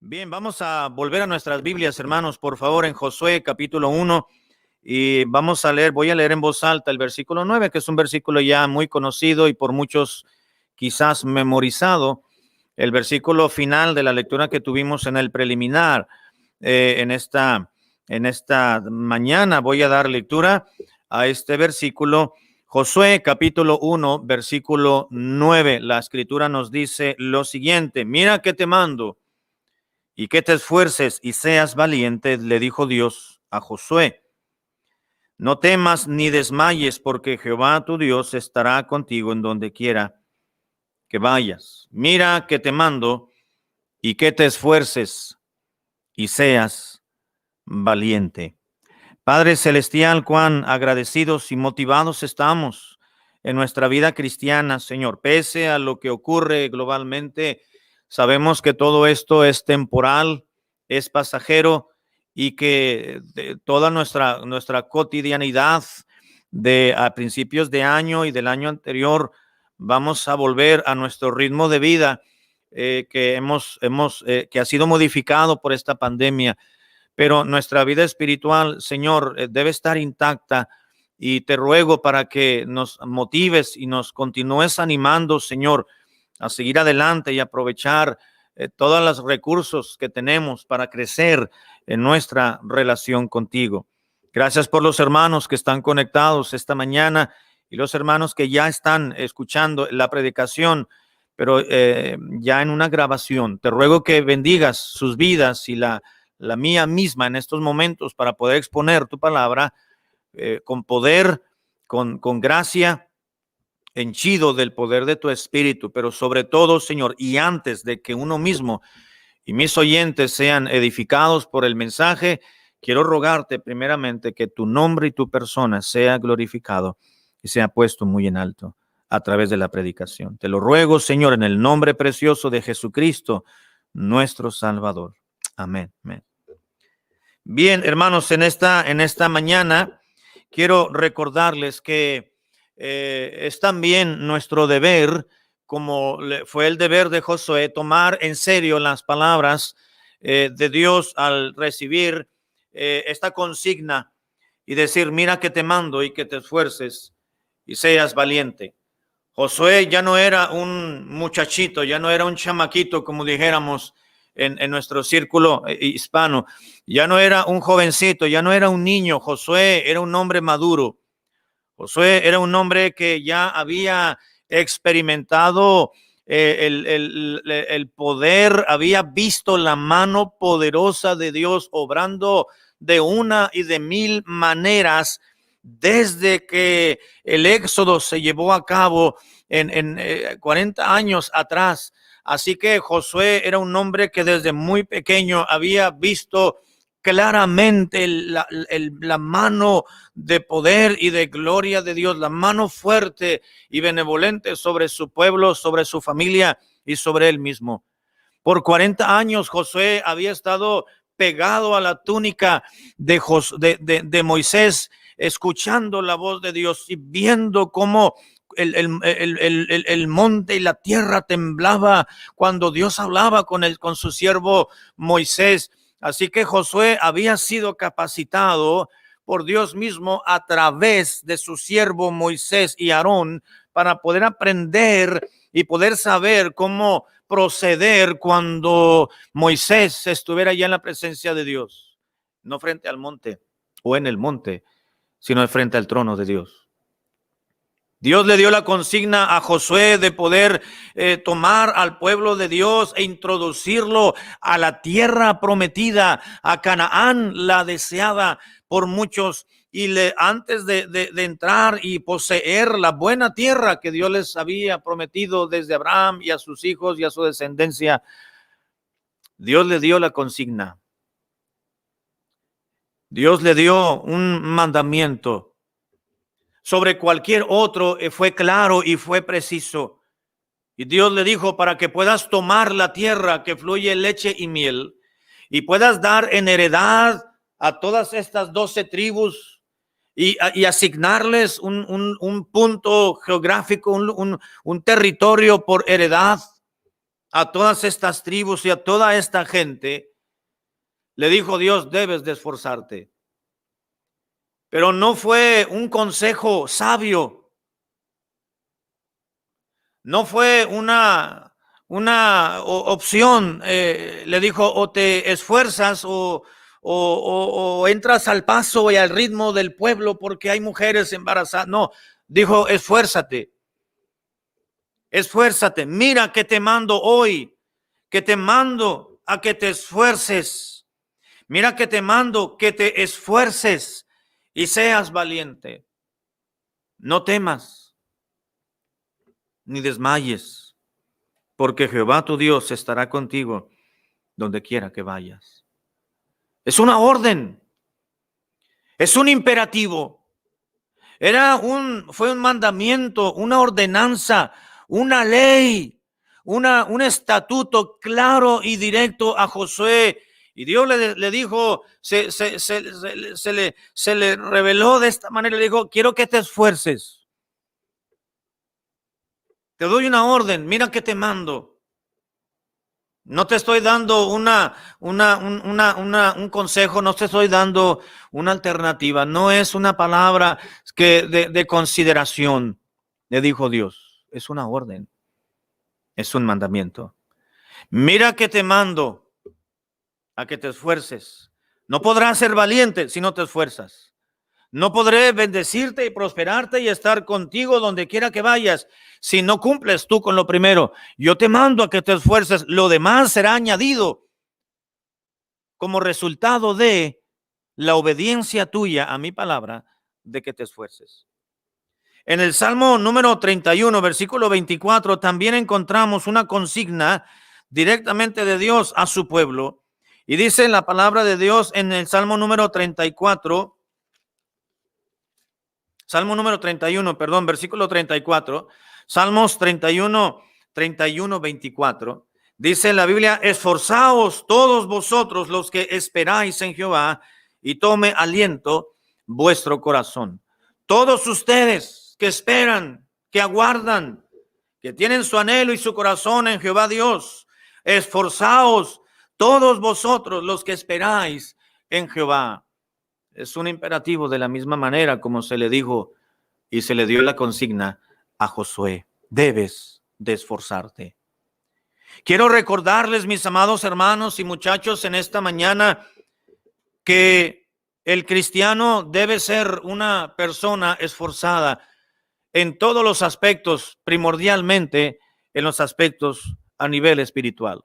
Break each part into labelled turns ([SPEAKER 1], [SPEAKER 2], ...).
[SPEAKER 1] Bien, vamos a volver a nuestras Biblias, hermanos, por favor, en Josué capítulo 1 y voy a leer en voz alta el versículo 9, que es un versículo ya muy conocido y por muchos quizás memorizado, el versículo final de la lectura que tuvimos en el preliminar. En esta mañana voy a dar lectura a este versículo, Josué capítulo 1, versículo 9. La escritura nos dice lo siguiente: mira que te mando y que te esfuerces y seas valiente, le dijo Dios a Josué. No temas ni desmayes, porque Jehová tu Dios estará contigo en donde quiera que vayas. Mira que te mando y que te esfuerces y seas valiente. Padre celestial, cuán agradecidos y motivados estamos en nuestra vida cristiana, Señor. Pese a lo que ocurre globalmente, sabemos que todo esto es temporal, es pasajero y que toda nuestra cotidianidad a principios de año y del año anterior vamos a volver a nuestro ritmo de vida que ha sido modificado por esta pandemia. Pero nuestra vida espiritual, Señor, debe estar intacta, y te ruego para que nos motives y nos continúes animando, Señor, a seguir adelante y aprovechar todos los recursos que tenemos para crecer en nuestra relación contigo. Gracias por los hermanos que están conectados esta mañana y los hermanos que ya están escuchando la predicación, pero ya en una grabación. Te ruego que bendigas sus vidas y la mía misma en estos momentos para poder exponer tu palabra con poder, con gracia, henchido del poder de tu espíritu, pero sobre todo, Señor, y antes de que uno mismo y mis oyentes sean edificados por el mensaje, quiero rogarte primeramente que tu nombre y tu persona sea glorificado y sea puesto muy en alto a través de la predicación. Te lo ruego, Señor, en el nombre precioso de Jesucristo, nuestro Salvador. Amén. Amén. Bien, hermanos, en esta mañana quiero recordarles que es también nuestro deber, como fue el deber de Josué, tomar en serio las palabras de Dios al recibir esta consigna y decir: mira que te mando y que te esfuerces y seas valiente. Josué ya no era un muchachito, ya no era un chamaquito, como dijéramos en nuestro círculo hispano. Ya no era un jovencito, ya no era un niño. Josué era un hombre maduro. Josué era un hombre que ya había experimentado el poder, había visto la mano poderosa de Dios obrando de una y de mil maneras desde que el éxodo se llevó a cabo en 40 años atrás. Así que Josué era un hombre que desde muy pequeño había visto claramente la mano de poder y de gloria de Dios, la mano fuerte y benevolente sobre su pueblo, sobre su familia y sobre él mismo. Por 40 años Josué había estado pegado a la túnica de Moisés, escuchando la voz de Dios y viendo cómo el monte y la tierra temblaba cuando Dios hablaba con su siervo Moisés. Así que Josué había sido capacitado por Dios mismo a través de su siervo Moisés y Aarón para poder aprender y poder saber cómo proceder cuando Moisés estuviera ya en la presencia de Dios, no frente al monte o en el monte, sino frente al trono de Dios. Dios le dio la consigna a Josué de poder tomar al pueblo de Dios e introducirlo a la tierra prometida, a Canaán, la deseada por muchos. Y antes de entrar y poseer la buena tierra que Dios les había prometido desde Abraham y a sus hijos y a su descendencia, Dios le dio la consigna. Dios le dio un mandamiento. Sobre cualquier otro fue claro y fue preciso. Y Dios le dijo: para que puedas tomar la tierra que fluye leche y miel y puedas dar en heredad a todas estas 12 tribus y asignarles un punto geográfico, un territorio por heredad, a todas estas tribus y a toda esta gente, le dijo Dios, debes de esforzarte. Pero no fue un consejo sabio. No fue una opción. Le dijo, o te esfuerzas o entras al paso y al ritmo del pueblo porque hay mujeres embarazadas. No, dijo, esfuérzate. Esfuérzate. Mira que te mando hoy, que te mando a que te esfuerces. Mira que te mando que te esfuerces y seas valiente. No temas ni desmayes, porque Jehová tu Dios estará contigo donde quiera que vayas. Es una orden, es un imperativo, fue un mandamiento, una ordenanza, una ley, un estatuto claro y directo a Josué. Y Dios le dijo, se le reveló de esta manera, le dijo, quiero que te esfuerces. Te doy una orden, mira que te mando. No te estoy dando un consejo, no te estoy dando una alternativa. No es una palabra de consideración, le dijo Dios. Es una orden, es un mandamiento. Mira que te mando a que te esfuerces. No podrás ser valiente si no te esfuerzas. No podré bendecirte y prosperarte y estar contigo donde quiera que vayas si no cumples tú con lo primero. Yo te mando a que te esfuerces. Lo demás será añadido como resultado de la obediencia tuya a mi palabra de que te esfuerces. En el Salmo número 31, versículo 24, también encontramos una consigna directamente de Dios a su pueblo. Y dice la palabra de Dios en el Salmo número 34, Salmo número 31, perdón, versículo 34, Salmos 31, 24. Dice la Biblia, esforzaos todos vosotros los que esperáis en Jehová y tome aliento vuestro corazón. Todos ustedes que esperan, que aguardan, que tienen su anhelo y su corazón en Jehová Dios, esforzaos todos vosotros los que esperáis en Jehová. Es un imperativo de la misma manera como se le dijo y se le dio la consigna a Josué. Debes de esforzarte. Quiero recordarles, mis amados hermanos y muchachos, en esta mañana que el cristiano debe ser una persona esforzada en todos los aspectos, primordialmente en los aspectos a nivel espiritual.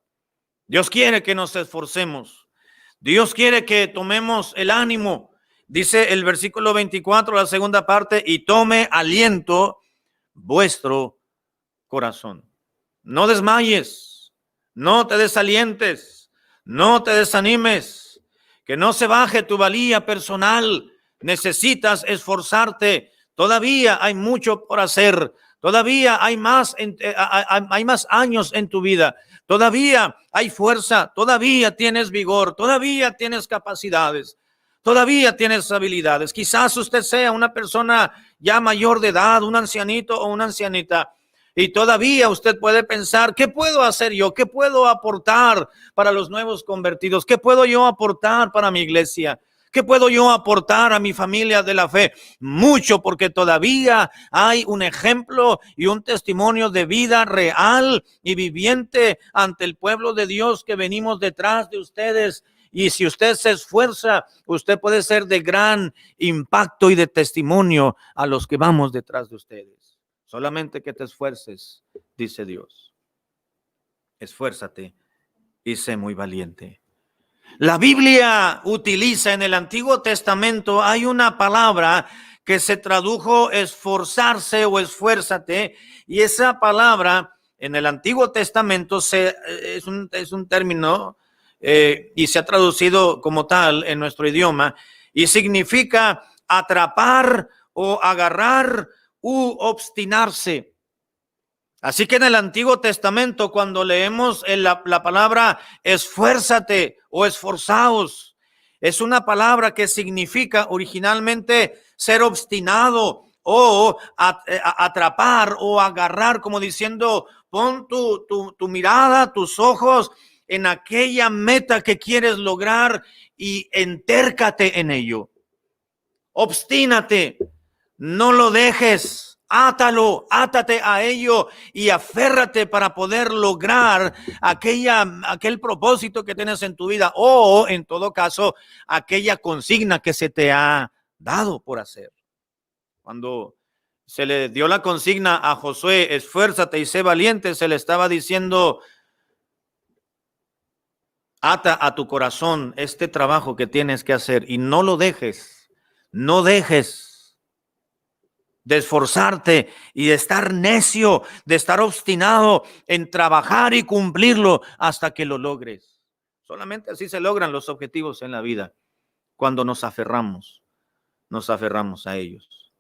[SPEAKER 1] Dios quiere que nos esforcemos. Dios quiere que tomemos el ánimo. Dice el versículo 24, la segunda parte, y tome aliento vuestro corazón. No desmayes, no te desalientes, no te desanimes, que no se baje tu valía personal. Necesitas esforzarte. Todavía hay mucho por hacer. Todavía hay más años en tu vida. Todavía hay fuerza. Todavía tienes vigor. Todavía tienes capacidades. Todavía tienes habilidades. Quizás usted sea una persona ya mayor de edad, un ancianito o una ancianita, y todavía usted puede pensar, ¿qué puedo hacer yo? ¿Qué puedo aportar para los nuevos convertidos? ¿Qué puedo yo aportar para mi iglesia? ¿Qué puedo yo aportar a mi familia de la fe? Mucho, porque todavía hay un ejemplo y un testimonio de vida real y viviente ante el pueblo de Dios que venimos detrás de ustedes. Y si usted se esfuerza, usted puede ser de gran impacto y de testimonio a los que vamos detrás de ustedes. Solamente que te esfuerces, dice Dios. Esfuérzate y sé muy valiente. La Biblia utiliza en el Antiguo Testamento, hay una palabra que se tradujo esforzarse o esfuérzate, y esa palabra en el Antiguo Testamento es un término y se ha traducido como tal en nuestro idioma y significa atrapar o agarrar u obstinarse. Así que en el Antiguo Testamento, cuando leemos la palabra esfuérzate o esforzaos, es una palabra que significa originalmente ser obstinado o atrapar o agarrar, como diciendo Pon tu mirada, tus ojos en aquella meta que quieres lograr y entércate en ello. Obstínate, no lo dejes, átate a ello y aférrate para poder lograr aquel propósito que tienes en tu vida o, en todo caso, aquella consigna que se te ha dado por hacer. Cuando se le dio la consigna a Josué, esfuérzate y sé valiente, se le estaba diciendo, ata a tu corazón este trabajo que tienes que hacer y no lo dejes, no dejes de esforzarte y de estar necio, de estar obstinado en trabajar y cumplirlo hasta que lo logres. Solamente así se logran los objetivos en la vida, cuando nos aferramos a ellos.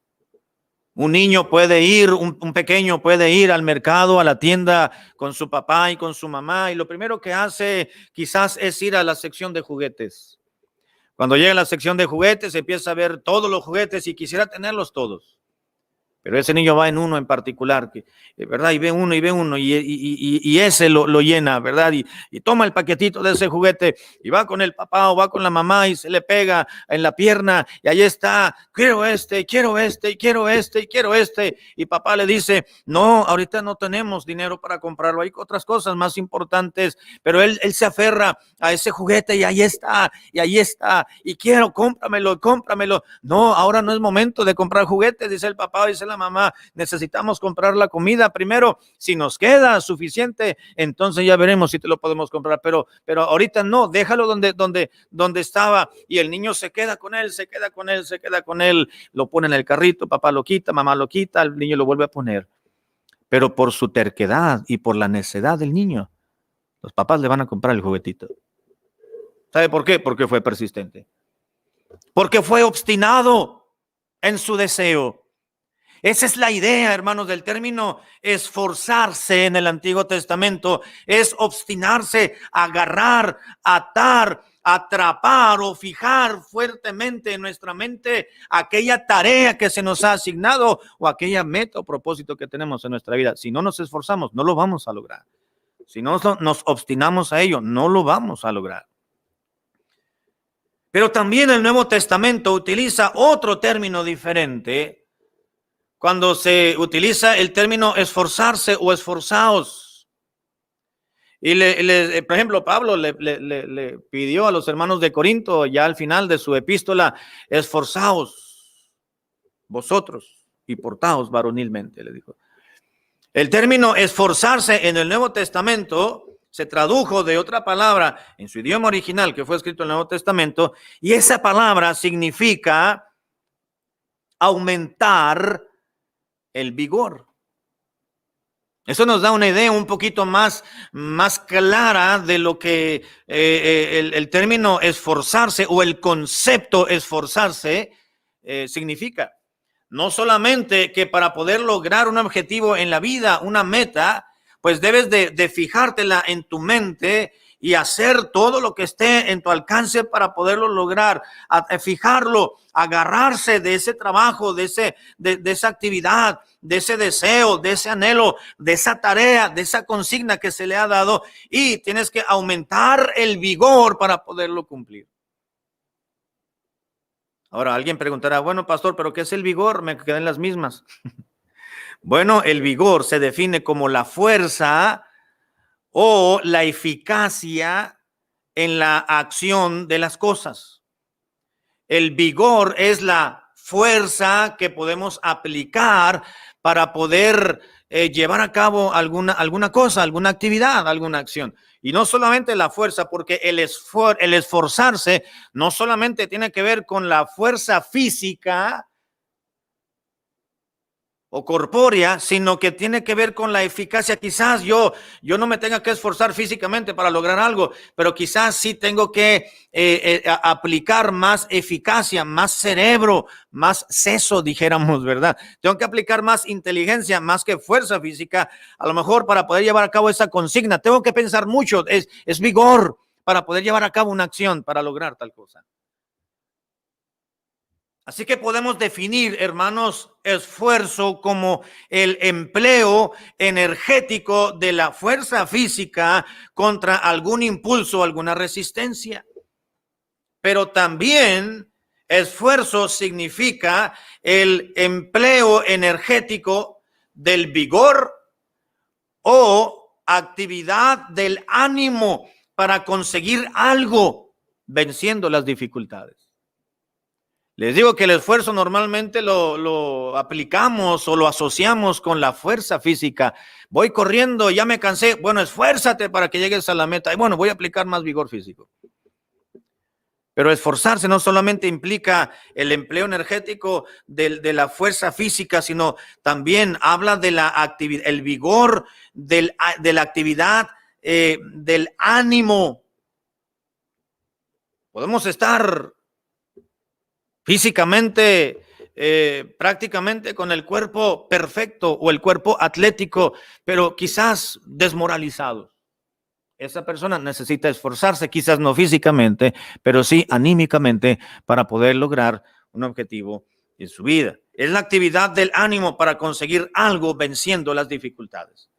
[SPEAKER 1] Un niño puede ir, un pequeño puede ir al mercado, a la tienda con su papá y con su mamá, y lo primero que hace quizás es ir a la sección de juguetes. Cuando llega a la sección de juguetes, empieza a ver todos los juguetes y quisiera tenerlos todos. Pero ese niño va en uno en particular, ¿verdad? Y ve uno y ese lo llena, ¿verdad? Y toma el paquetito de ese juguete y va con el papá o va con la mamá y se le pega en la pierna y ahí está, quiero este, quiero este, quiero este, quiero este. Y papá le dice, no, ahorita no tenemos dinero para comprarlo, hay otras cosas más importantes, pero él se aferra a ese juguete y ahí está, y quiero, cómpramelo. No, ahora no es momento de comprar juguetes, dice el papá, dice la mamá, necesitamos comprar la comida primero, si nos queda suficiente, entonces ya veremos si te lo podemos comprar, pero ahorita no, déjalo donde estaba, y el niño se queda con él, lo pone en el carrito, papá lo quita, mamá lo quita, el niño lo vuelve a poner, pero por su terquedad y por la necedad del niño, los papás le van a comprar el juguetito. ¿Sabe por qué? Porque fue persistente, porque fue obstinado en su deseo. Esa es la idea, hermanos, del término esforzarse en el Antiguo Testamento. Es obstinarse, agarrar, atar, atrapar o fijar fuertemente en nuestra mente aquella tarea que se nos ha asignado o aquella meta o propósito que tenemos en nuestra vida. Si no nos esforzamos, no lo vamos a lograr. Si no nos obstinamos a ello, no lo vamos a lograr. Pero también el Nuevo Testamento utiliza otro término diferente cuando se utiliza el término esforzarse o esforzaos. Y por ejemplo, Pablo le pidió a los hermanos de Corinto, ya al final de su epístola, esforzaos vosotros y portaos varonilmente, le dijo. El término esforzarse en el Nuevo Testamento se tradujo de otra palabra en su idioma original que fue escrito en el Nuevo Testamento, y esa palabra significa aumentar el vigor. Eso nos da una idea un poquito más clara de lo que el término esforzarse o el concepto esforzarse significa. No solamente que para poder lograr un objetivo en la vida, una meta, pues debes de fijártela en tu mente y hacer todo lo que esté en tu alcance para poderlo lograr, fijarlo, agarrarse de ese trabajo, de esa actividad, de ese deseo, de ese anhelo, de esa tarea, de esa consigna que se le ha dado, y tienes que aumentar el vigor para poderlo cumplir. Ahora alguien preguntará, bueno, pastor, ¿pero qué es el vigor? Me quedé en las mismas. Bueno, el vigor se define como la fuerza o la eficacia en la acción de las cosas. El vigor es la fuerza que podemos aplicar para poder llevar a cabo alguna cosa, alguna actividad, alguna acción. Y no solamente la fuerza, porque el esforzarse no solamente tiene que ver con la fuerza física o corpórea, sino que tiene que ver con la eficacia. Quizás yo no me tenga que esforzar físicamente para lograr algo, pero quizás sí tengo que aplicar más eficacia, más cerebro, más seso, dijéramos, ¿verdad? Tengo que aplicar más inteligencia, más que fuerza física, a lo mejor para poder llevar a cabo esa consigna. Tengo que pensar mucho, es vigor para poder llevar a cabo una acción para lograr tal cosa. Así que podemos definir, hermanos, esfuerzo como el empleo energético de la fuerza física contra algún impulso, alguna resistencia. Pero también esfuerzo significa el empleo energético del vigor o actividad del ánimo para conseguir algo, venciendo las dificultades. Les digo que el esfuerzo normalmente lo aplicamos o lo asociamos con la fuerza física. Voy corriendo, ya me cansé. Bueno, esfuérzate para que llegues a la meta. Y bueno, voy a aplicar más vigor físico. Pero esforzarse no solamente implica el empleo energético de la fuerza física, sino también habla de la actividad, el vigor de la actividad, del ánimo. Podemos estar físicamente, prácticamente con el cuerpo perfecto o el cuerpo atlético, pero quizás desmoralizados. Esa persona necesita esforzarse, quizás no físicamente, pero sí anímicamente para poder lograr un objetivo en su vida. Es la actividad del ánimo para conseguir algo venciendo las dificultades.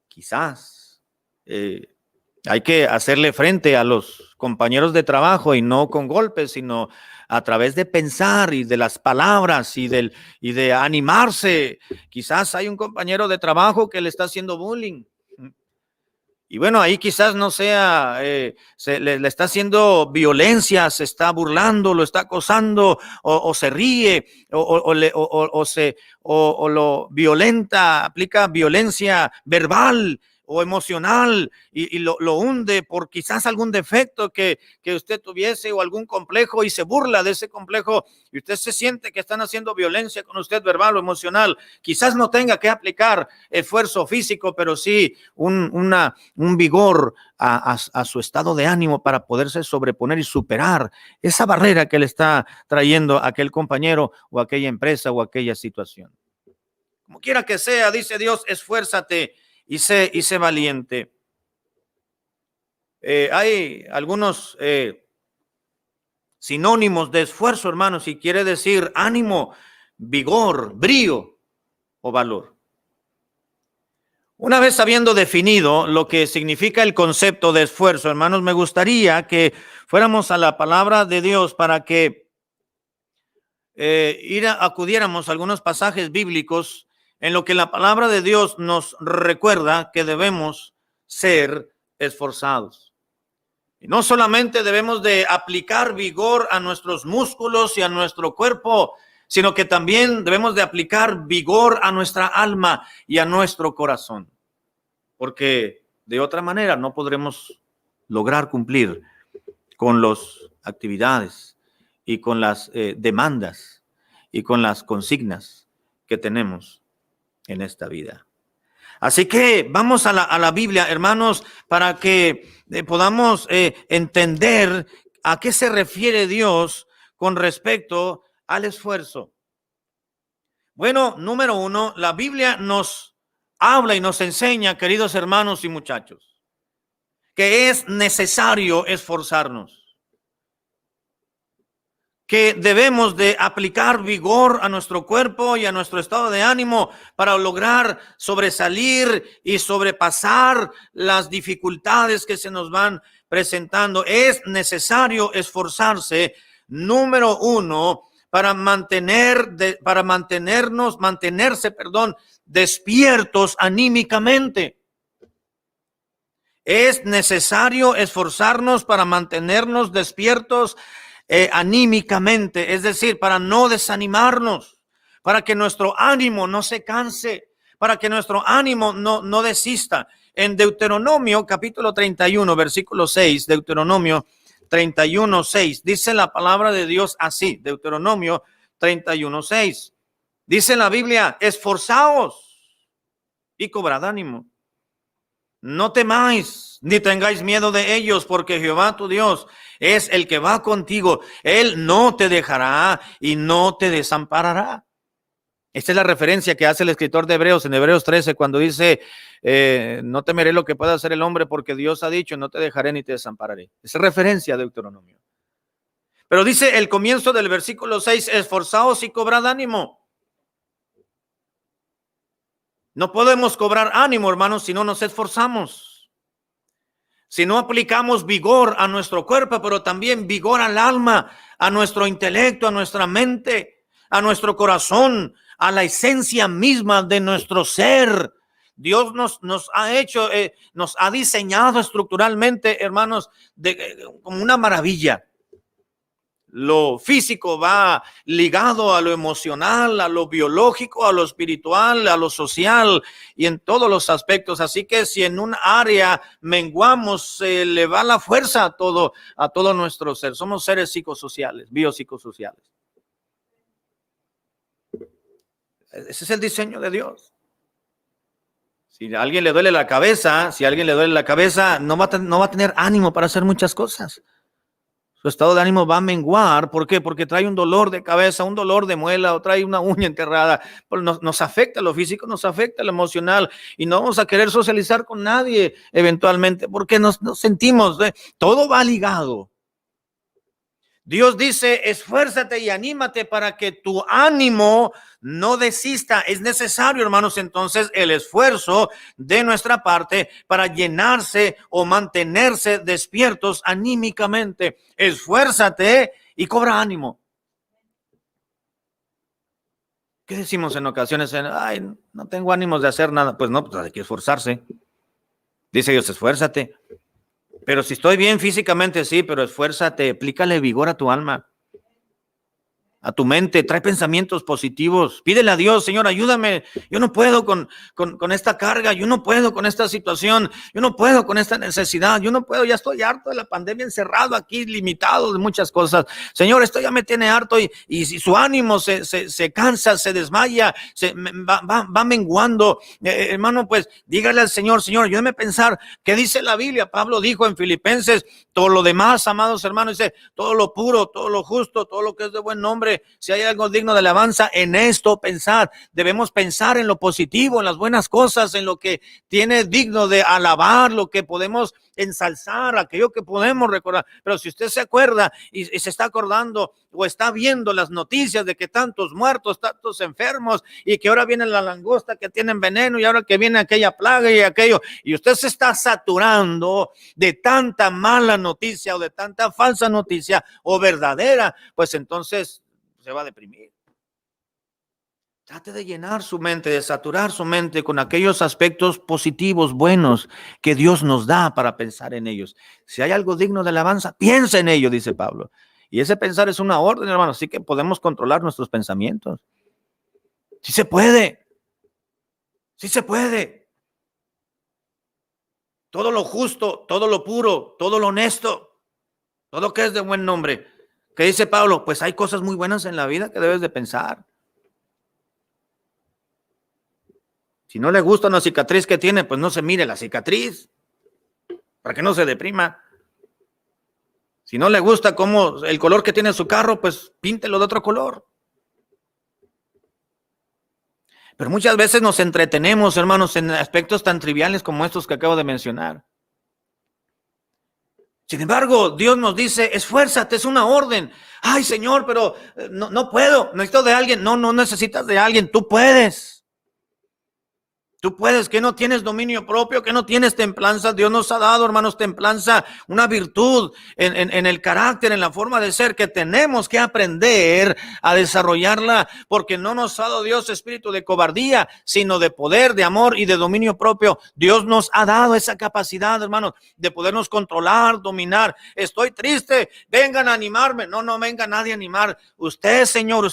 [SPEAKER 1] Quizás hay que hacerle frente a los compañeros de trabajo y no con golpes, sino a través de pensar y de las palabras y de animarse. Quizás hay un compañero de trabajo que le está haciendo bullying. Y bueno, ahí quizás no sea, le está haciendo violencia, se está burlando, lo está acosando, o se ríe, o lo violenta, aplica violencia verbal o emocional y lo hunde por quizás algún defecto que usted tuviese o algún complejo y se burla de ese complejo y usted se siente que están haciendo violencia con usted verbal o emocional. Quizás no tenga que aplicar esfuerzo físico, pero sí un vigor a su estado de ánimo para poderse sobreponer y superar esa barrera que le está trayendo aquel compañero o aquella empresa o aquella situación. Como quiera que sea, dice Dios, esfuérzate y sé valiente. Hay algunos sinónimos de esfuerzo, hermanos, y quiere decir ánimo, vigor, brío o valor. Una vez habiendo definido lo que significa el concepto de esfuerzo, hermanos, me gustaría que fuéramos a la palabra de Dios para que acudiéramos a algunos pasajes bíblicos en lo que la palabra de Dios nos recuerda que debemos ser esforzados. Y no solamente debemos de aplicar vigor a nuestros músculos y a nuestro cuerpo, sino que también debemos de aplicar vigor a nuestra alma y a nuestro corazón. Porque de otra manera no podremos lograr cumplir con las actividades y con las demandas y con las consignas que tenemos en esta vida. Así que vamos a la Biblia, hermanos, para que podamos entender a qué se refiere Dios con respecto al esfuerzo. Bueno, número uno, la Biblia nos habla y nos enseña, queridos hermanos y muchachos, que es necesario esforzarnos, que debemos de aplicar vigor a nuestro cuerpo y a nuestro estado de ánimo para lograr sobresalir y sobrepasar las dificultades que se nos van presentando. Es necesario esforzarse, número uno, para mantenerse, despiertos anímicamente. Es necesario esforzarnos para mantenernos despiertos anímicamente, es decir, para no desanimarnos, para que nuestro ánimo no se canse, para que nuestro ánimo no desista. En Deuteronomio capítulo 31, versículo 6, Deuteronomio 31, 6, dice la palabra de Dios así, Deuteronomio 31, 6, dice la Biblia, esforzaos y cobrad ánimo. No temáis, ni tengáis miedo de ellos, porque Jehová tu Dios es el que va contigo. Él no te dejará y no te desamparará. Esta es la referencia que hace el escritor de Hebreos en Hebreos 13, cuando dice, no temeré lo que pueda hacer el hombre, porque Dios ha dicho, no te dejaré ni te desampararé. Esa es referencia a Deuteronomio. Pero dice el comienzo del versículo 6, esforzaos y cobrad ánimo. No podemos cobrar ánimo, hermanos, si no nos esforzamos. Si no aplicamos vigor a nuestro cuerpo, pero también vigor al alma, a nuestro intelecto, a nuestra mente, a nuestro corazón, a la esencia misma de nuestro ser. Dios nos ha hecho, nos ha diseñado estructuralmente, hermanos, como una maravilla. Lo físico va ligado a lo emocional, a lo biológico, a lo espiritual, a lo social y en todos los aspectos. Así que si en un área menguamos, se le va la fuerza a todo nuestro ser. Somos seres psicosociales, biopsicosociales. Ese es el diseño de Dios. Si a alguien le duele la cabeza, no va a tener ánimo para hacer muchas cosas. Su estado de ánimo va a menguar. ¿Por qué? Porque trae un dolor de cabeza, un dolor de muela o trae una uña enterrada. Nos afecta lo físico, nos afecta lo emocional y no vamos a querer socializar con nadie eventualmente porque nos sentimos, todo va ligado. Dios dice, esfuérzate y anímate para que tu ánimo no desista. Es necesario, hermanos, entonces el esfuerzo de nuestra parte para llenarse o mantenerse despiertos anímicamente. Esfuérzate y cobra ánimo. ¿Qué decimos en ocasiones? Ay, no tengo ánimos de hacer nada. Pues no, pues hay que esforzarse. Dice Dios, esfuérzate. Pero si estoy bien físicamente, sí, pero esfuérzate, aplícale vigor a tu alma, a tu mente, trae pensamientos positivos, pídele a Dios, Señor, ayúdame, yo no puedo con esta carga, yo no puedo con esta situación, yo no puedo con esta necesidad, yo no puedo, ya estoy harto de la pandemia, encerrado aquí, limitado de muchas cosas. Señor, esto ya me tiene harto y si su ánimo se cansa, se desmaya, va menguando, hermano, pues dígale al Señor, Señor, ayúdame a pensar, ¿qué dice la Biblia? Pablo dijo en Filipenses, todo lo demás, amados hermanos, dice, todo lo puro, todo lo justo, todo lo que es de buen nombre, si hay algo digno de alabanza, en esto pensar. Debemos pensar en lo positivo, en las buenas cosas, en lo que tiene digno de alabar, lo que podemos ensalzar, aquello que podemos recordar. Pero si usted se acuerda y se está acordando o está viendo las noticias de que tantos muertos, tantos enfermos y que ahora viene la langosta que tienen veneno y ahora que viene aquella plaga y aquello, y usted se está saturando de tanta mala noticia o de tanta falsa noticia o verdadera, pues entonces se va a deprimir. Trate de llenar su mente, de saturar su mente con aquellos aspectos positivos, buenos, que Dios nos da para pensar en ellos. Si hay algo digno de alabanza, piensa en ello, dice Pablo. Y ese pensar es una orden, hermano, así que podemos controlar nuestros pensamientos. Sí se puede. Sí se puede. Todo lo justo, todo lo puro, todo lo honesto, todo lo que es de buen nombre. ¿Qué dice Pablo? Pues hay cosas muy buenas en la vida que debes de pensar. Si no le gusta una cicatriz que tiene, pues no se mire la cicatriz, para que no se deprima. Si no le gusta cómo el color que tiene su carro, pues píntelo de otro color. Pero muchas veces nos entretenemos, hermanos, en aspectos tan triviales como estos que acabo de mencionar. Sin embargo, Dios nos dice, esfuérzate, es una orden. Ay, Señor, pero no puedo, necesito de alguien. No necesitas de alguien, tú puedes. Tú puedes, que no tienes dominio propio, que no tienes templanza. Dios nos ha dado, hermanos, templanza, una virtud en el carácter, en la forma de ser, que tenemos que aprender a desarrollarla, porque no nos ha dado Dios espíritu de cobardía, sino de poder, de amor y de dominio propio. Dios nos ha dado esa capacidad, hermanos, de podernos controlar, dominar. Estoy triste, vengan a animarme. No venga nadie a animar. Usted, señor,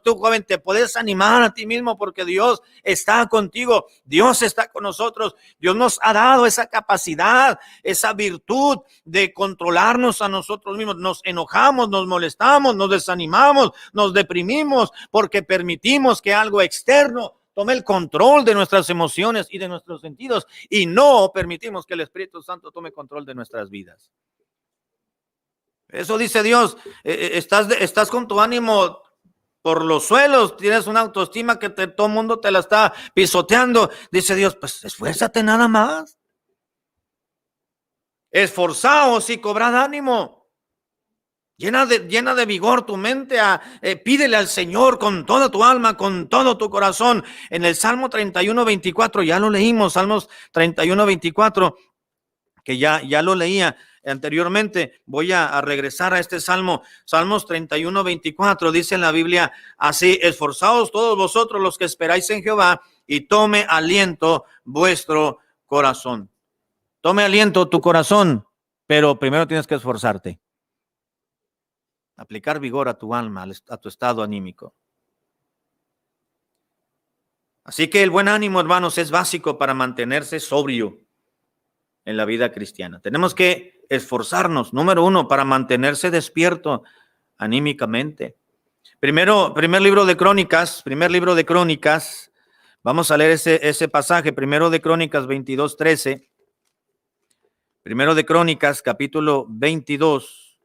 [SPEAKER 1] tú, joven, te puedes animar a ti mismo porque Dios está contigo. Dios está con nosotros. Dios nos ha dado esa capacidad, esa virtud de controlarnos a nosotros mismos. Nos enojamos, nos molestamos, nos desanimamos, nos deprimimos porque permitimos que algo externo tome el control de nuestras emociones y de nuestros sentidos y no permitimos que el Espíritu Santo tome control de nuestras vidas. Eso dice Dios. Estás con tu ánimo por los suelos, tienes una autoestima que todo el mundo te la está pisoteando. Dice Dios, pues esfuérzate nada más. Esforzaos y cobrad ánimo. Llena de vigor tu mente. Pídele al Señor con toda tu alma, con todo tu corazón. En el Salmo 31:24, ya lo leímos, Salmos 31:24, que ya lo leía anteriormente. Voy a regresar a este Salmo. Salmos 31:24 dice en la Biblia así: esforzaos todos vosotros los que esperáis en Jehová, y tome aliento vuestro corazón. Tome aliento tu corazón, pero primero tienes que esforzarte. Aplicar vigor a tu alma, a tu estado anímico. Así que el buen ánimo, hermanos, es básico para mantenerse sobrio en la vida cristiana. Tenemos que esforzarnos, número uno, para mantenerse despierto anímicamente. Primer libro de Crónicas, vamos a leer ese pasaje, primero de Crónicas 22:13. Primero de Crónicas, capítulo 22,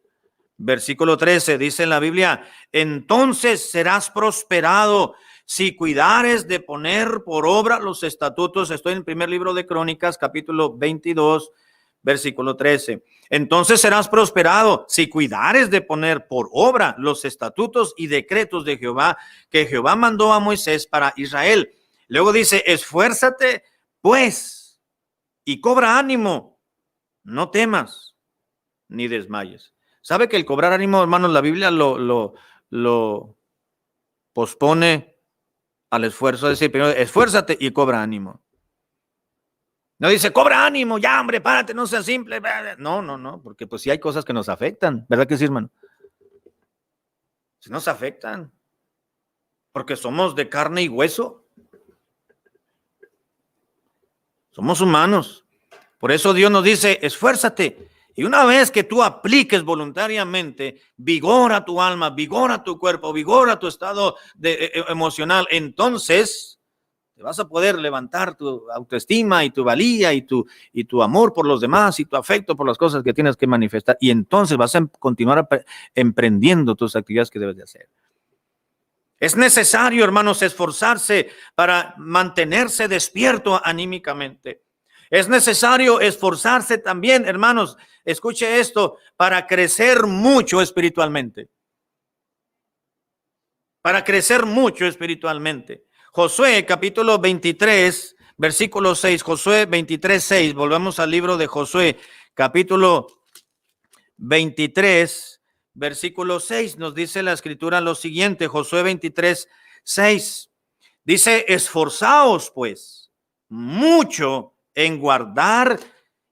[SPEAKER 1] versículo 13, dice en la Biblia: entonces serás prosperado si cuidares de poner por obra los estatutos. Estoy en el primer libro de Crónicas, capítulo 22, versículo 13. Entonces serás prosperado si cuidares de poner por obra los estatutos y decretos de Jehová, que Jehová mandó a Moisés para Israel. Luego dice: esfuérzate pues y cobra ánimo. No temas ni desmayes. ¿Sabe que el cobrar ánimo, hermanos, la Biblia lo pospone al esfuerzo? Es decir, primero esfuérzate y cobra ánimo. No dice, cobra ánimo, ya, hombre, párate, no seas simple. No, porque pues sí hay cosas que nos afectan, ¿verdad que sí, hermano? Sí nos afectan, porque somos de carne y hueso. Somos humanos. Por eso Dios nos dice, esfuérzate. Y una vez que tú apliques voluntariamente vigor a tu alma, vigor a tu cuerpo, vigor a tu estado emocional, entonces te vas a poder levantar tu autoestima y tu valía y tu amor por los demás y tu afecto por las cosas que tienes que manifestar. Y entonces vas a continuar emprendiendo tus actividades que debes de hacer. Es necesario, hermanos, esforzarse para mantenerse despierto anímicamente. Es necesario esforzarse también, hermanos, escuche esto, para crecer mucho espiritualmente. Para crecer mucho espiritualmente. Josué, capítulo 23, versículo 6, Josué 23, 6, volvemos al libro de Josué, capítulo 23, versículo 6, nos dice la escritura lo siguiente, Josué 23, 6, dice, esforzaos pues mucho en guardar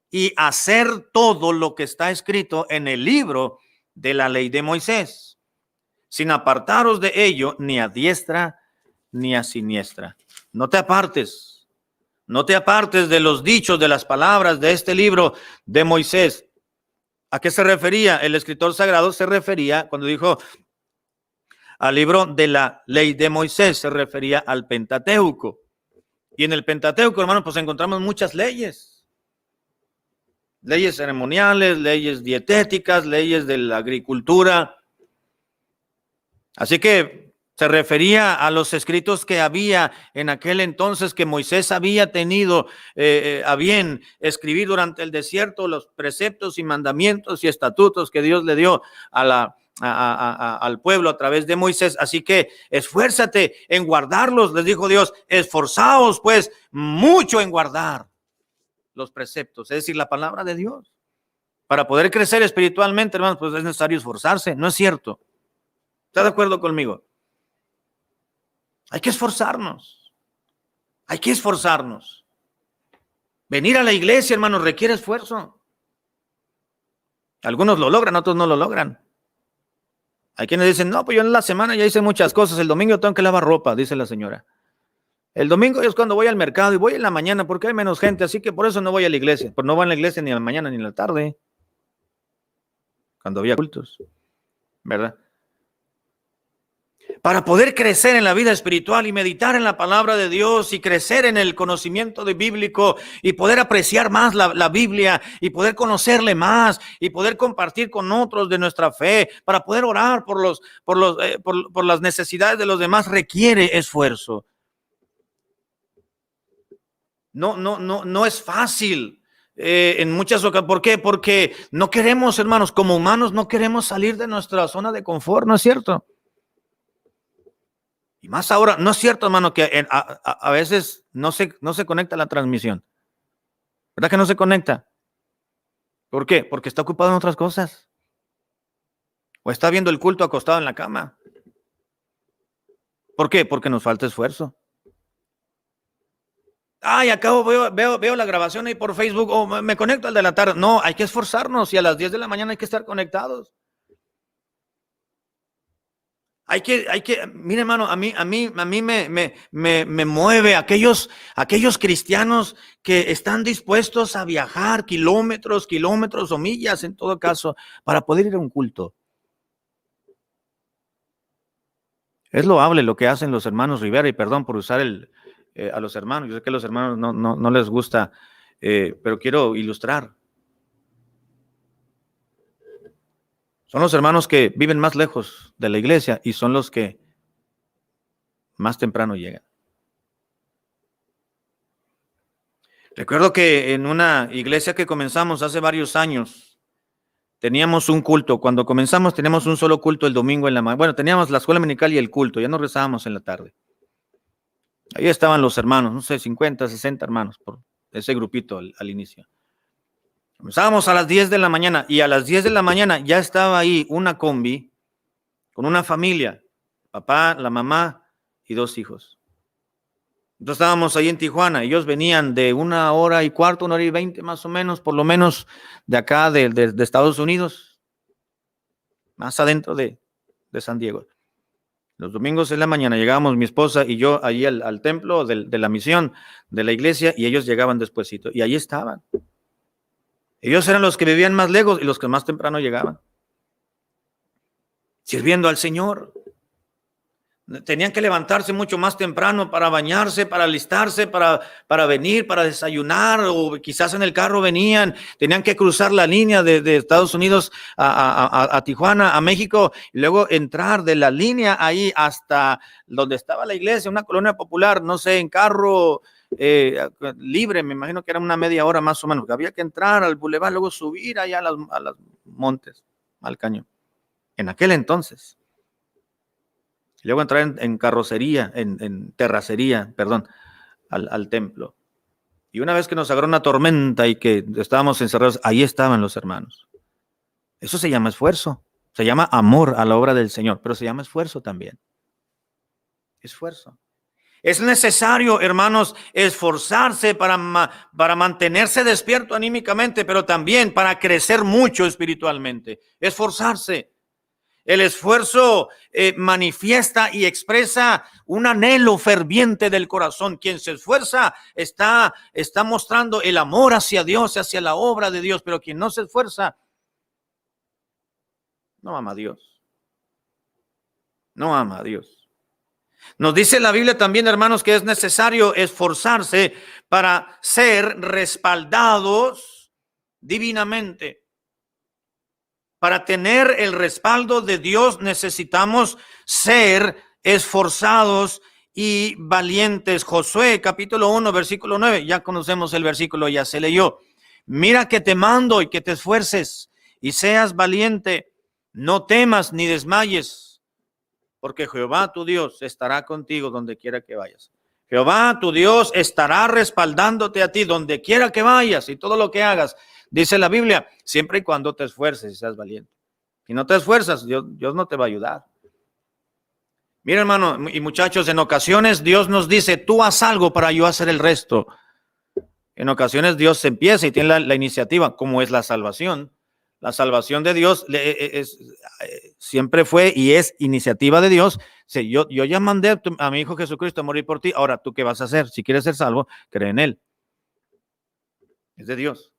[SPEAKER 1] y hacer todo lo que está escrito en el libro de la ley de Moisés, sin apartaros de ello ni a diestra ni a siniestra. No te apartes de los dichos, de las palabras de este libro de Moisés. ¿A qué se refería? El escritor sagrado se refería, cuando dijo al libro de la ley de Moisés, se refería al Pentateuco. Y en el Pentateuco, hermanos, pues encontramos muchas leyes. Leyes ceremoniales, leyes dietéticas, leyes de la agricultura. Así que se refería a los escritos que había en aquel entonces, que Moisés había tenido a bien escribir durante el desierto, los preceptos y mandamientos y estatutos que Dios le dio al pueblo a través de Moisés. Así que esfuérzate en guardarlos, les dijo Dios, esforzaos pues mucho en guardar los preceptos, es decir, la palabra de Dios. Para poder crecer espiritualmente, hermanos, pues es necesario esforzarse, ¿no es cierto? ¿Está de acuerdo conmigo? Hay que esforzarnos. Hay que esforzarnos. Venir a la iglesia, hermanos, requiere esfuerzo. Algunos lo logran, otros no lo logran. Hay quienes dicen, no, pues yo en la semana ya hice muchas cosas. El domingo tengo que lavar ropa, dice la señora. El domingo es cuando voy al mercado y voy en la mañana porque hay menos gente, así que por eso no voy a la iglesia. Pues no voy a la iglesia ni a la mañana ni a la tarde, cuando había cultos, ¿verdad? Para poder crecer en la vida espiritual y meditar en la palabra de Dios y crecer en el conocimiento bíblico y poder apreciar más la Biblia y poder conocerle más y poder compartir con otros de nuestra fe, para poder orar por las necesidades de los demás, requiere esfuerzo. No es fácil en muchas ocasiones. ¿Por qué? Porque no queremos, hermanos, como humanos, no queremos salir de nuestra zona de confort, ¿no es cierto? Y más ahora, no es cierto, hermano, que a veces no se conecta la transmisión. ¿Verdad que no se conecta? ¿Por qué? Porque está ocupado en otras cosas. O está viendo el culto acostado en la cama. ¿Por qué? Porque nos falta esfuerzo. Ay, acabo, veo la grabación ahí por Facebook, o me conecto al de la tarde. No, hay que esforzarnos y a las 10 de la mañana hay que estar conectados. Mire, hermano, a mí me mueve aquellos cristianos que están dispuestos a viajar kilómetros o millas en todo caso para poder ir a un culto. Es loable lo que hacen los hermanos Rivera, y perdón por usar a los hermanos. Yo sé que a los hermanos no les gusta, pero quiero ilustrar. Son los hermanos que viven más lejos de la iglesia y son los que más temprano llegan. Recuerdo que en una iglesia que comenzamos hace varios años, teníamos un culto. Cuando comenzamos teníamos un solo culto el domingo en la mañana. Bueno, teníamos la escuela dominical y el culto, ya nos rezábamos en la tarde. Ahí estaban los hermanos, no sé, 50, 60 hermanos por ese grupito al inicio. Comenzábamos a las 10 de la mañana y a las 10 de la mañana ya estaba ahí una combi con una familia, papá, la mamá y 2 hijos. Entonces estábamos ahí en Tijuana, ellos venían de 1:15, 1:20 más o menos, por lo menos de acá de Estados Unidos, más adentro de San Diego. Los domingos en la mañana llegábamos mi esposa y yo allí al templo de la misión de la iglesia y ellos llegaban despuesito y ahí estaban. Ellos eran los que vivían más lejos y los que más temprano llegaban, sirviendo al Señor. Tenían que levantarse mucho más temprano para bañarse, para alistarse, para venir, para desayunar, o quizás en el carro venían, tenían que cruzar la línea de Estados Unidos a Tijuana, a México, y luego entrar de la línea ahí hasta donde estaba la iglesia, una colonia popular, no sé, en carro libre, me imagino que era una media hora más o menos, que había que entrar al bulevar, luego subir allá a los montes, al cañón. En aquel entonces. Luego entrar en carrocería, en terracería, perdón, al templo. Y una vez que nos agarró una tormenta y que estábamos encerrados, ahí estaban los hermanos. Eso se llama esfuerzo, se llama amor a la obra del Señor, pero se llama esfuerzo también. Esfuerzo. Es necesario, hermanos, esforzarse para mantenerse despierto anímicamente, pero también para crecer mucho espiritualmente. Esforzarse. El esfuerzo manifiesta y expresa un anhelo ferviente del corazón. Quien se esfuerza está mostrando el amor hacia Dios, hacia la obra de Dios, pero quien no se esfuerza no ama a Dios. No ama a Dios. Nos dice la Biblia también, hermanos, que es necesario esforzarse para ser respaldados divinamente. Para tener el respaldo de Dios necesitamos ser esforzados y valientes. Josué capítulo 1 versículo 9, ya conocemos el versículo, ya se leyó. Mira que te mando y que te esfuerces y seas valiente, no temas ni desmayes, porque Jehová tu Dios estará contigo donde quiera que vayas. Jehová tu Dios estará respaldándote a ti donde quiera que vayas y todo lo que hagas. Dice la Biblia, siempre y cuando te esfuerces y seas valiente. Si no te esfuerzas, Dios no te va a ayudar. Mira, hermano y muchachos, en ocasiones Dios nos dice, tú haz algo para yo hacer el resto. En ocasiones Dios se empieza y tiene la iniciativa, como es la salvación. La salvación de Dios siempre fue y es iniciativa de Dios. Yo ya mandé a mi Hijo Jesucristo a morir por ti. Ahora, ¿tú qué vas a hacer? Si quieres ser salvo, cree en Él. Es de Dios.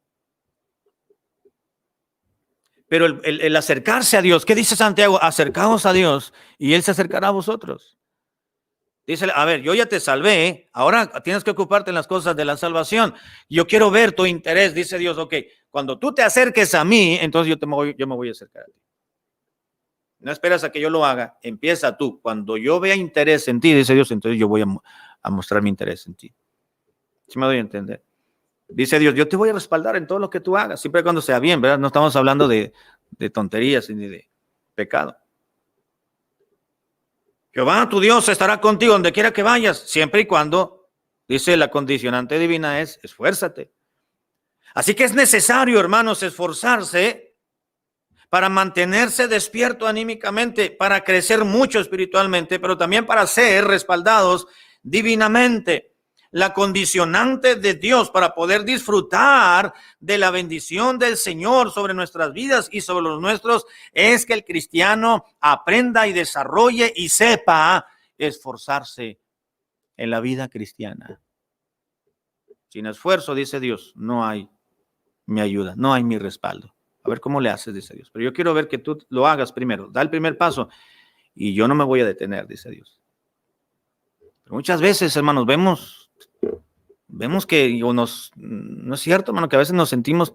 [SPEAKER 1] Pero el acercarse a Dios, ¿qué dice Santiago? Acercaos a Dios y Él se acercará a vosotros. Dice, a ver, yo ya te salvé, ahora tienes que ocuparte en las cosas de la salvación. Yo quiero ver tu interés, dice Dios, ok, cuando tú te acerques a mí, entonces yo me voy a acercar a ti. No esperas a que yo lo haga, empieza tú. Cuando yo vea interés en ti, dice Dios, entonces yo voy a mostrar mi interés en ti. ¿Sí me doy a entender? Dice Dios, yo te voy a respaldar en todo lo que tú hagas, siempre y cuando sea bien, ¿verdad? No estamos hablando de tonterías ni de pecado. Jehová, tu Dios, estará contigo donde quiera que vayas, siempre y cuando, dice la condicionante divina es, esfuérzate. Así que es necesario, hermanos, esforzarse para mantenerse despierto anímicamente, para crecer mucho espiritualmente, pero también para ser respaldados divinamente. La condicionante de Dios para poder disfrutar de la bendición del Señor sobre nuestras vidas y sobre los nuestros es que el cristiano aprenda y desarrolle y sepa esforzarse en la vida cristiana. Sin esfuerzo, dice Dios, no hay mi ayuda, no hay mi respaldo. A ver cómo le haces, dice Dios. Pero yo quiero ver que tú lo hagas primero. Da el primer paso y yo no me voy a detener, dice Dios. Pero muchas veces, hermanos, vemos que no es cierto, hermano, que a veces nos sentimos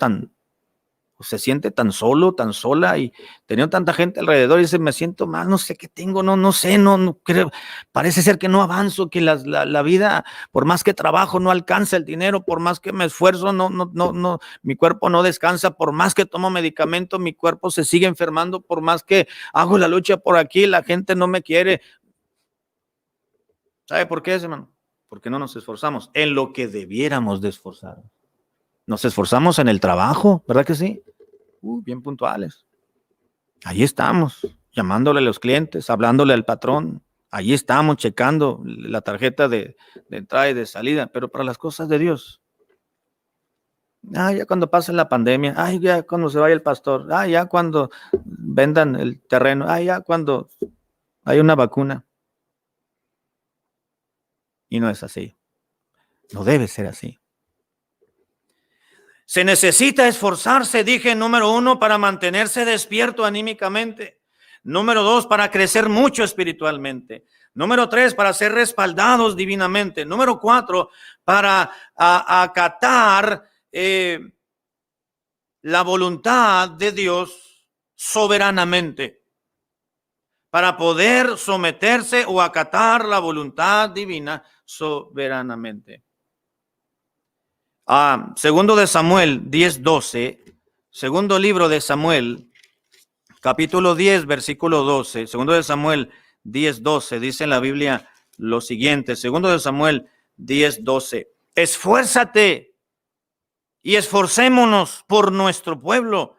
[SPEAKER 1] se siente tan solo, tan sola y teniendo tanta gente alrededor y dice, me siento mal, no sé qué tengo, no sé, no creo, parece ser que no avanzo, que la vida, por más que trabajo, no alcanza el dinero, por más que me esfuerzo, no, mi cuerpo no descansa, por más que tomo medicamento, mi cuerpo se sigue enfermando, por más que hago la lucha por aquí, la gente no me quiere. ¿Sabe por qué, hermano? Porque no nos esforzamos en lo que debiéramos de esforzarnos. Nos esforzamos en el trabajo, ¿verdad que sí? Bien puntuales. Ahí estamos, llamándole a los clientes, hablándole al patrón. Ahí estamos checando la tarjeta de entrada y de salida, pero para las cosas de Dios. Ya cuando pase la pandemia, ya cuando se vaya el pastor, ya cuando vendan el terreno, ya cuando hay una vacuna. Y no es así. No debe ser así. Se necesita esforzarse, dije, número 1, para mantenerse despierto anímicamente. Número 2, para crecer mucho espiritualmente. Número 3, para ser respaldados divinamente. Número 4, para acatar la voluntad de Dios soberanamente. Para poder someterse o acatar la voluntad divina soberanamente. Segundo de Samuel 10:12, segundo libro de Samuel, capítulo 10, versículo 12, segundo de Samuel 10:12, dice en la Biblia lo siguiente, segundo de Samuel 10:12, esfuérzate y esforcémonos por nuestro pueblo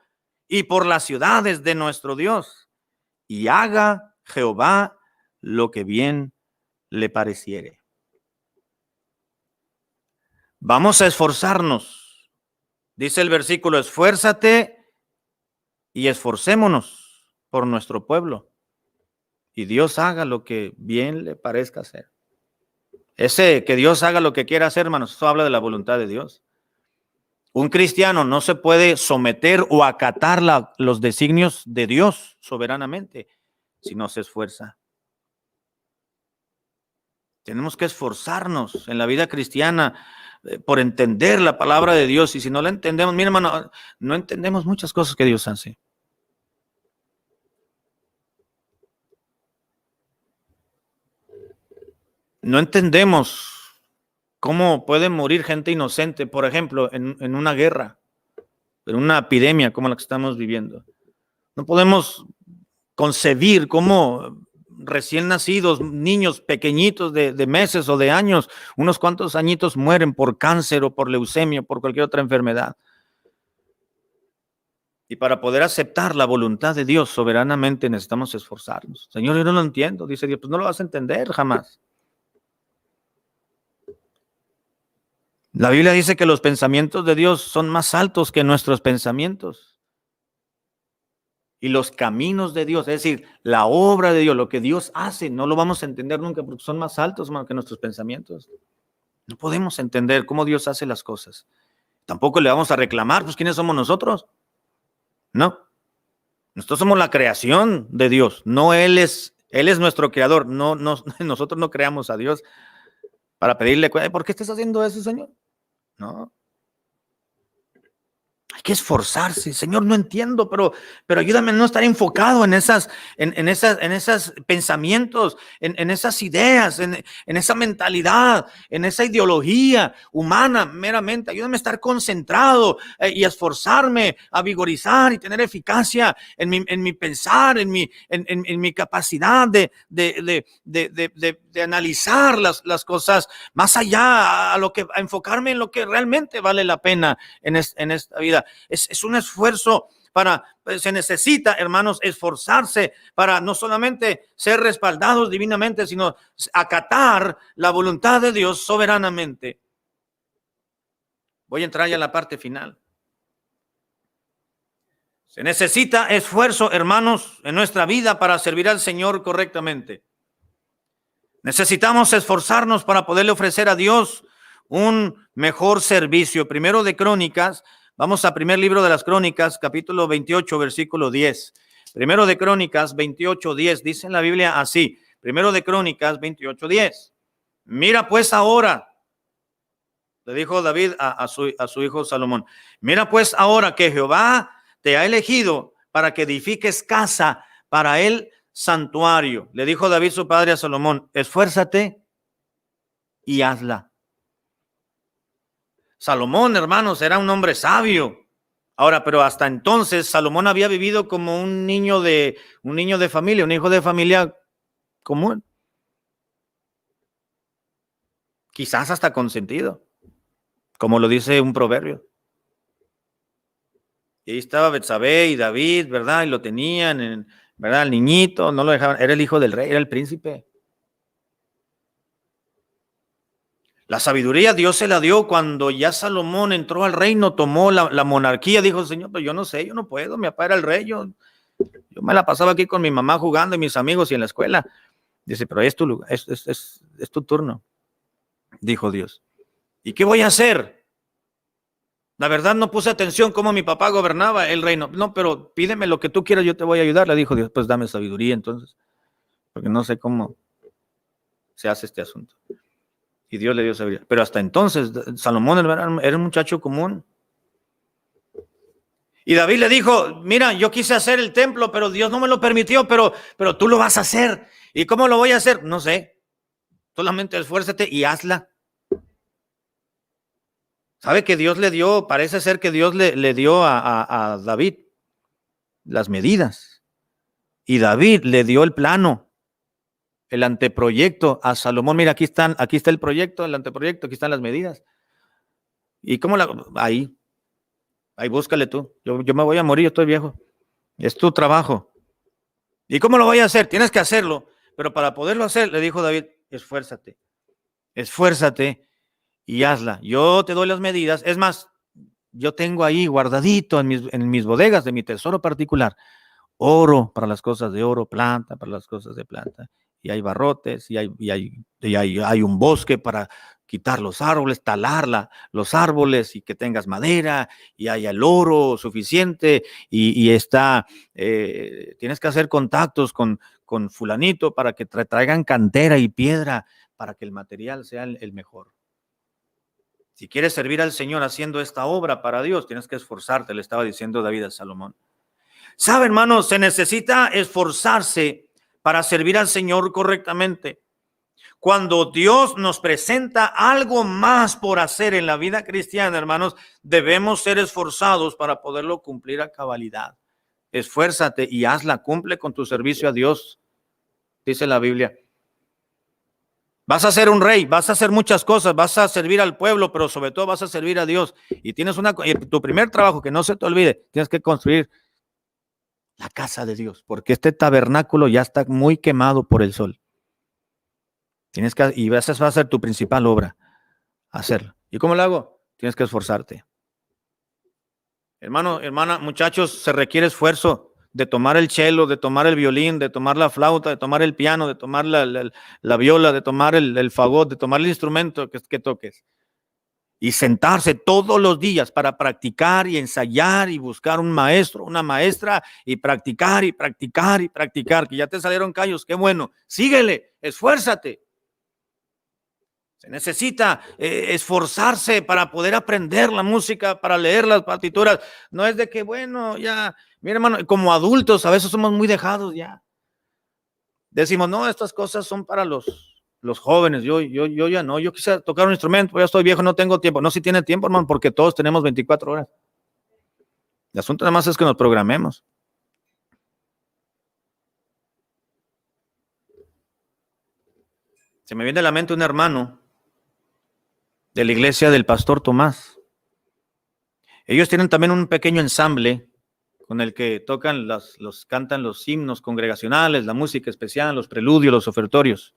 [SPEAKER 1] y por las ciudades de nuestro Dios, y haga Jehová lo que bien le pareciere. Vamos a esforzarnos. Dice el versículo, esfuérzate y esforcémonos por nuestro pueblo. Y Dios haga lo que bien le parezca hacer. Ese que Dios haga lo que quiera hacer, hermanos, eso habla de la voluntad de Dios. Un cristiano no se puede someter o acatar los designios de Dios soberanamente si no se esfuerza. Tenemos que esforzarnos en la vida cristiana por entender la palabra de Dios. Y si no la entendemos, mira, hermano, no entendemos muchas cosas que Dios hace. No entendemos cómo puede morir gente inocente, por ejemplo, en una guerra, en una epidemia como la que estamos viviendo. No podemos concebir cómo recién nacidos, niños pequeñitos de meses o de años, unos cuantos añitos mueren por cáncer o por leucemia, por cualquier otra enfermedad. Y para poder aceptar la voluntad de Dios soberanamente necesitamos esforzarnos. Señor, yo no lo entiendo. Dice Dios, pues no lo vas a entender jamás. La Biblia dice que los pensamientos de Dios son más altos que nuestros pensamientos. Y los caminos de Dios, es decir, la obra de Dios, lo que Dios hace, no lo vamos a entender nunca porque son más altos, hermano, que nuestros pensamientos. No podemos entender cómo Dios hace las cosas. Tampoco le vamos a reclamar, pues, ¿quiénes somos nosotros? No. Nosotros somos la creación de Dios. No Él es nuestro creador. No, nosotros no creamos a Dios para pedirle, ¿por qué estás haciendo eso, Señor? No. Hay que esforzarse. Señor, no entiendo, pero ayúdame a no estar enfocado en esas pensamientos, en esas ideas, en esa mentalidad, en esa ideología humana meramente. Ayúdame a estar concentrado y a esforzarme, a vigorizar y tener eficacia en mi pensar, en mi capacidad de analizar las cosas más allá, a enfocarme en lo que realmente vale la pena en esta vida. Es un esfuerzo se necesita, hermanos, esforzarse para no solamente ser respaldados divinamente, sino acatar la voluntad de Dios soberanamente. Voy a entrar ya a la parte final. Se necesita esfuerzo, hermanos, en nuestra vida para servir al Señor correctamente. Necesitamos esforzarnos para poderle ofrecer a Dios un mejor servicio. Primero de Crónicas, vamos a primer libro de las Crónicas, capítulo 28, versículo 10. Primero de Crónicas 28, 10, dice en la Biblia así. Primero de Crónicas 28, 10. Mira pues ahora, le dijo David a su hijo Salomón, mira pues ahora que Jehová te ha elegido para que edifiques casa para él, santuario. Le dijo David su padre a Salomón, esfuérzate y hazla. Salomón, hermanos, era un hombre sabio. Ahora, pero hasta entonces Salomón había vivido como un niño de familia, un hijo de familia común. Quizás hasta consentido, como lo dice un proverbio. Y ahí estaba Betsabé y David, ¿verdad? Y lo tenían, ¿verdad? El niñito, no lo dejaban, era el hijo del rey, era el príncipe. La sabiduría Dios se la dio cuando ya Salomón entró al reino, tomó la monarquía, dijo, Señor, pues yo no sé, yo no puedo, mi papá era el rey, yo me la pasaba aquí con mi mamá jugando y mis amigos y en la escuela. Dice, pero es tu lugar, es tu turno, dijo Dios. ¿Y qué voy a hacer? La verdad no puse atención cómo mi papá gobernaba el reino. No, pero pídeme lo que tú quieras, yo te voy a ayudar, le dijo Dios. Pues dame sabiduría entonces, porque no sé cómo se hace este asunto. Y Dios le dio sabiduría. Pero hasta entonces, Salomón era un muchacho común. Y David le dijo, mira, yo quise hacer el templo, pero Dios no me lo permitió, pero tú lo vas a hacer. ¿Y cómo lo voy a hacer? No sé. Solamente esfuérzate y hazla. ¿Sabe que Dios le dio, parece ser que Dios le dio a David las medidas? Y David le dio el plano, el anteproyecto a Salomón. Mira, aquí está el proyecto, el anteproyecto, aquí están las medidas. ¿Y cómo ahí búscale tú. Yo me voy a morir, yo estoy viejo. Es tu trabajo. ¿Y cómo lo voy a hacer? Tienes que hacerlo. Pero para poderlo hacer, le dijo David, esfuérzate y hazla. Yo te doy las medidas. Es más, yo tengo ahí guardadito en mis bodegas de mi tesoro particular, oro para las cosas de oro, plata para las cosas de plata. Y hay barrotes, y hay un bosque para quitar los árboles, talar los árboles y que tengas madera, y haya el oro suficiente, y tienes que hacer contactos con fulanito para que traigan cantera y piedra para que el material sea el mejor. Si quieres servir al Señor haciendo esta obra para Dios, tienes que esforzarte, le estaba diciendo David a Salomón. ¿Sabe, hermanos? Se necesita esforzarse para servir al Señor correctamente. Cuando Dios nos presenta algo más por hacer en la vida cristiana, hermanos, debemos ser esforzados para poderlo cumplir a cabalidad. Esfuérzate y hazla, cumple con tu servicio a Dios, dice la Biblia. Vas a ser un rey, vas a hacer muchas cosas, vas a servir al pueblo, pero sobre todo vas a servir a Dios. Y tienes tu primer trabajo, que no se te olvide, tienes que construir la casa de Dios, porque este tabernáculo ya está muy quemado por el sol. Y esa va a ser tu principal obra, hacerlo. ¿Y cómo lo hago? Tienes que esforzarte. Hermano, hermana, muchachos, se requiere esfuerzo de tomar el cello, de tomar el violín, de tomar la flauta, de tomar el piano, de tomar la viola, de tomar el fagot, de tomar el instrumento que toques. Y sentarse todos los días para practicar y ensayar y buscar un maestro, una maestra, y practicar y practicar y practicar. Que ya te salieron callos, qué bueno. Síguele, esfuérzate. Se necesita esforzarse para poder aprender la música, para leer las partituras. No es de que, bueno, ya, mira, hermano, como adultos a veces somos muy dejados ya. Decimos, no, estas cosas son para los jóvenes. Yo ya no, yo quisiera tocar un instrumento, ya estoy viejo, no tengo tiempo. No, si tiene tiempo, hermano, porque todos tenemos 24 horas. El asunto nada más es que nos programemos. Se me viene a la mente un hermano de la iglesia del pastor Tomás. Ellos tienen también un pequeño ensamble con el que tocan cantan los himnos congregacionales, la música especial, los preludios, los ofertorios.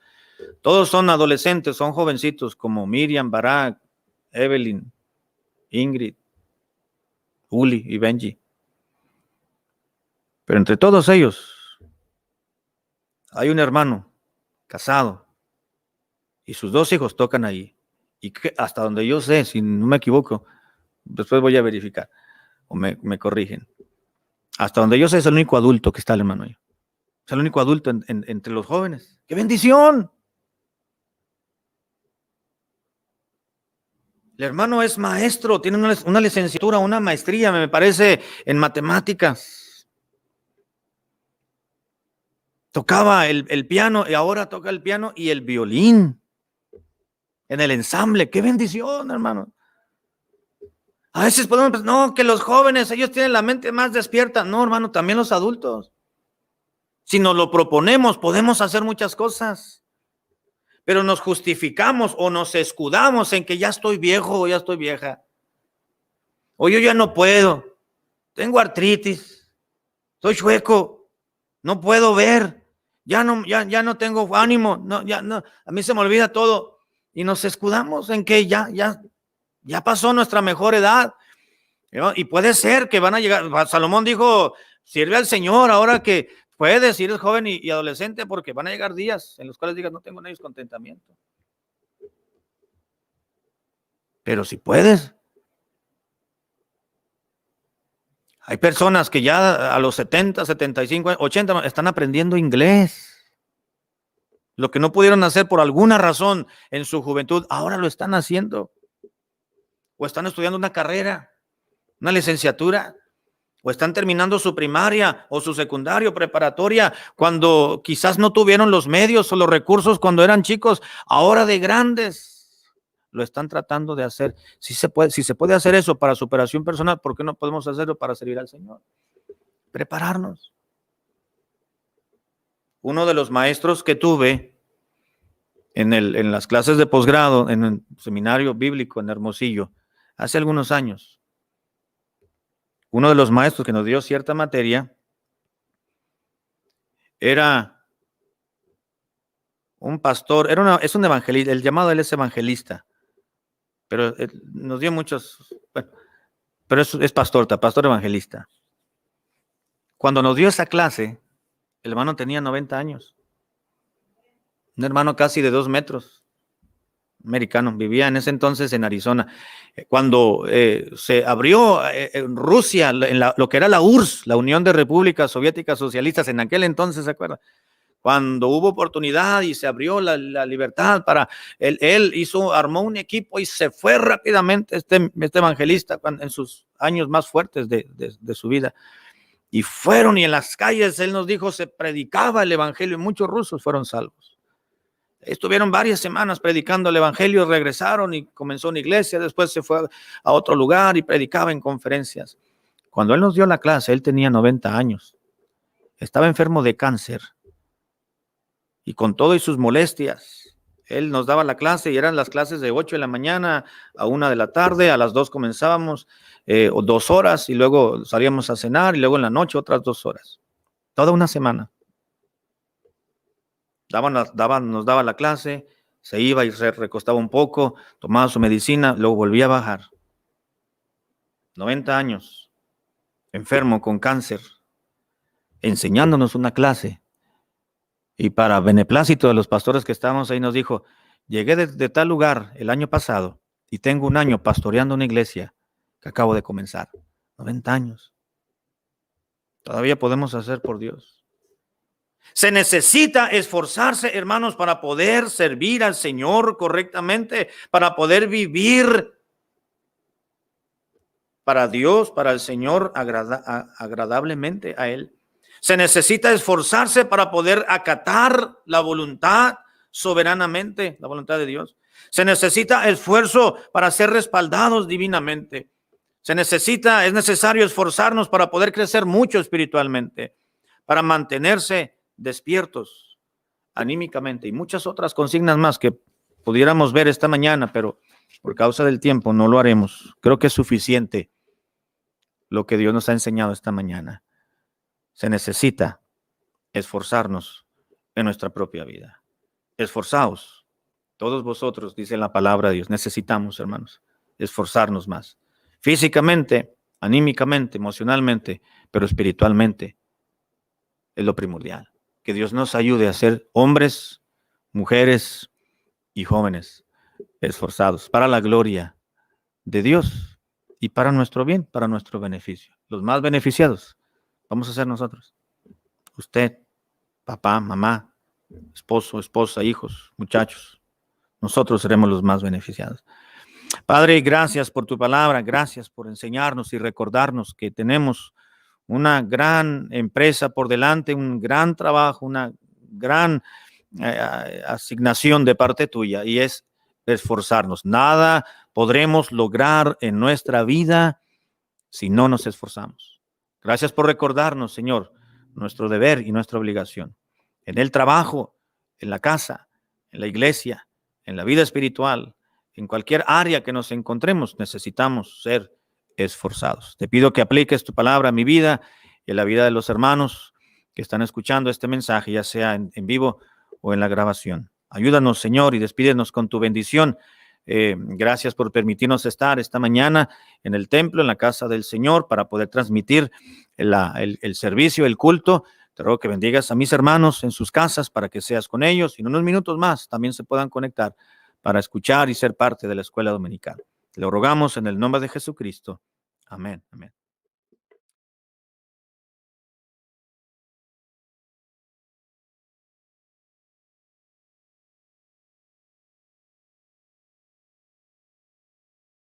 [SPEAKER 1] Todos son adolescentes, son jovencitos como Miriam, Barak, Evelyn, Ingrid, Uli y Benji. Pero entre todos ellos hay un hermano casado y sus 2 hijos tocan ahí. Y que, hasta donde yo sé, si no me equivoco, después voy a verificar o me corrigen. Hasta donde yo sé es el único adulto que está el hermano ahí. Es el único adulto entre los jóvenes. ¡Qué bendición! El hermano es maestro, tiene una licenciatura, una maestría, me parece, en matemáticas. Tocaba el piano y ahora toca el piano y el violín en el ensamble. ¡Qué bendición, hermano! A veces podemos pensar, no, que los jóvenes, ellos tienen la mente más despierta. No, hermano, también los adultos. Si nos lo proponemos, podemos hacer muchas cosas. Pero nos justificamos o nos escudamos en que ya estoy viejo o ya estoy vieja. O yo ya no puedo. Tengo artritis. Soy chueco. No puedo ver. Ya no tengo ánimo. No, ya no. A mí se me olvida todo. Y nos escudamos en que ya pasó nuestra mejor edad. Y puede ser que van a llegar. Salomón dijo, sirve al Señor ahora que puedes, si eres joven y adolescente, porque van a llegar días en los cuales digas, no tengo en ellos contentamiento. Pero si puedes. Hay personas que ya a los 70, 75, 80 están aprendiendo inglés. Lo que no pudieron hacer por alguna razón en su juventud, ahora lo están haciendo. O están estudiando una carrera, una licenciatura. O están terminando su primaria o su secundario, preparatoria, cuando quizás no tuvieron los medios o los recursos cuando eran chicos, ahora de grandes lo están tratando de hacer. Si se puede hacer eso para superación personal, ¿por qué no podemos hacerlo para servir al Señor? Prepararnos. Uno de los maestros que tuve en las clases de posgrado, en el seminario bíblico en Hermosillo, hace algunos años, uno de los maestros que nos dio cierta materia era un pastor, es un evangelista, el llamado él es evangelista, pero nos dio muchos, bueno, pero es pastor evangelista. Cuando nos dio esa clase, el hermano tenía 90 años, un hermano casi de 2 metros, americano, vivía en ese entonces en Arizona. Cuando se abrió en Rusia, lo que era la URSS, la Unión de Repúblicas Soviéticas Socialistas, en aquel entonces, ¿se acuerdan? Cuando hubo oportunidad y se abrió la libertad para él armó un equipo y se fue rápidamente este evangelista en sus años más fuertes de su vida. Y fueron y en las calles, él nos dijo, se predicaba el evangelio y muchos rusos fueron salvos. Estuvieron varias semanas predicando el evangelio, regresaron y comenzó una iglesia, después se fue a otro lugar y predicaba en conferencias. Cuando él nos dio la clase, él tenía 90 años. Estaba enfermo de cáncer. Y con todo y sus molestias, él nos daba la clase y eran las clases de 8 de la mañana a 1 de la tarde, a las 2 comenzábamos, o 2 horas y luego salíamos a cenar y luego en la noche otras 2 horas. Toda una semana. Nos daba la clase, se iba y se recostaba un poco, tomaba su medicina, luego volvía a bajar. 90 años, enfermo con cáncer, enseñándonos una clase. Y para beneplácito de los pastores que estábamos ahí nos dijo, llegué de tal lugar el año pasado y tengo un año pastoreando una iglesia que acabo de comenzar. 90 años. Todavía podemos hacer por Dios. Se necesita esforzarse, hermanos, para poder servir al Señor correctamente, para poder vivir para Dios, para el Señor, agradablemente a Él. Se necesita esforzarse para poder acatar la voluntad soberanamente, la voluntad de Dios. Se necesita esfuerzo para ser respaldados divinamente. Es necesario esforzarnos para poder crecer mucho espiritualmente, para mantenerse despiertos anímicamente y muchas otras consignas más que pudiéramos ver esta mañana, pero por causa del tiempo no lo haremos. Creo que es suficiente lo que Dios nos ha enseñado esta mañana. Se necesita esforzarnos en nuestra propia vida. Esforzaos. Todos vosotros, dice la palabra de Dios, necesitamos, hermanos, esforzarnos más. Físicamente, anímicamente, emocionalmente, pero espiritualmente es lo primordial. Que Dios nos ayude a ser hombres, mujeres y jóvenes esforzados para la gloria de Dios y para nuestro bien, para nuestro beneficio. Los más beneficiados vamos a ser nosotros. Usted, papá, mamá, esposo, esposa, hijos, muchachos. Nosotros seremos los más beneficiados. Padre, gracias por tu palabra, gracias por enseñarnos y recordarnos que tenemos una gran empresa por delante, un gran trabajo, una gran asignación de parte tuya, y es esforzarnos. Nada podremos lograr en nuestra vida si no nos esforzamos. Gracias por recordarnos, Señor, nuestro deber y nuestra obligación. En el trabajo, en la casa, en la iglesia, en la vida espiritual, en cualquier área que nos encontremos, necesitamos ser esforzados. Te pido que apliques tu palabra a mi vida y a la vida de los hermanos que están escuchando este mensaje, ya sea en vivo o en la grabación. Ayúdanos, Señor, y despídenos con tu bendición. Gracias por permitirnos estar esta mañana en el templo, en la casa del Señor, para poder transmitir el servicio, el culto. Te ruego que bendigas a mis hermanos en sus casas para que seas con ellos y en unos minutos más también se puedan conectar para escuchar y ser parte de la escuela dominical. Te lo rogamos en el nombre de Jesucristo. Amén. Amén.